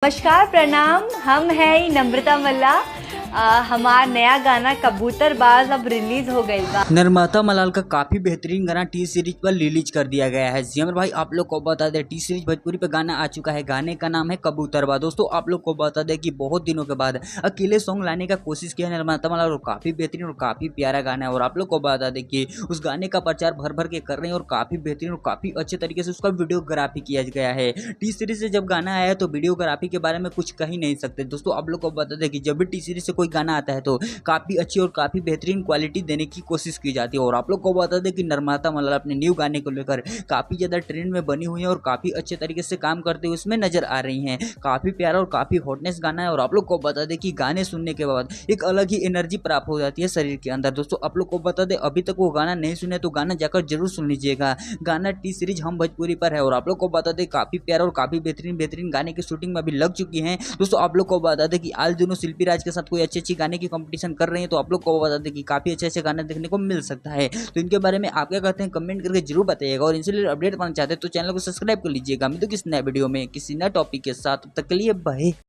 नमस्कार, प्रणाम। हम हैं नम्रता मल्ला। हमार नया गाना कबूतरबाज अब रिलीज हो गई बा। निर्माता मलाल का काफी बेहतरीन गाना टी सीरीज पर रिलीज कर दिया गया है। जियामर भाई आप लोग को बता दें, टी सीरीज भोजपुरी पे गाना आ चुका है। गाने का नाम है कबूतरबाज। दोस्तों आप लोग को बता दें कि बहुत दिनों के बाद अकेले सॉन्ग लाने का कोशिश किया है निर्माता मलाल, और काफी बेहतरीन और काफी प्यारा गाना है। और आप लोग को बता दें कि उस गाने का प्रचार भर भर के कर रहे हैं और काफी बेहतरीन और काफी अच्छे तरीके से उसका वीडियोग्राफी किया गया है। टी सीरीज से जब गाना आया तो वीडियोग्राफी के बारे में कुछ कह ही नहीं सकते। दोस्तों आप लोग को बता दें कि जब भी टी सीरीज से कोई गाना आता है तो काफी अच्छी और काफी बेहतरीन क्वालिटी देने की कोशिश की जाती है। और आप लोग को बता दें कि निर्माता मल्लाल अपने न्यू गाने को लेकर काफी ज्यादा ट्रेंड में बनी हुई है और काफी अच्छे तरीके से काम करते हुए उसमें नजर आ रही हैं। काफी प्यारा और काफी हॉटनेस गाना है। और आप लोग को बता दें कि गाने सुनने के बाद एक अलग ही एनर्जी प्राप्त हो जाती है शरीर के अंदर। दोस्तों आप लोग को बता दें, अभी तक वो गाना नहीं सुने तो गाना जाकर जरूर सुन लीजिएगा। गाना टी सीरीज हम भोजपुरी पर है। और आप लोग को बता दें काफी प्यारा और काफी बेहतरीन गाने की शूटिंग में अभी लग चुकी है। दोस्तों आप लोग को बता दें कि आज दोनों शिल्पी राज के साथ कोई अच्छी गाने की कंपटीशन कर रहे हैं, तो आप लोग को बता दें कि काफी अच्छे गाने देखने को मिल सकता है। तो इनके बारे में आप क्या कहते हैं कमेंट करके जरूर बताइएगा। और इनसे अपडेट पाना चाहते हैं तो चैनल को सब्सक्राइब कर लीजिएगा। मिलते हैं किसी नए वीडियो में किसी नए टॉपिक के साथ। तब तक के लिए बाय।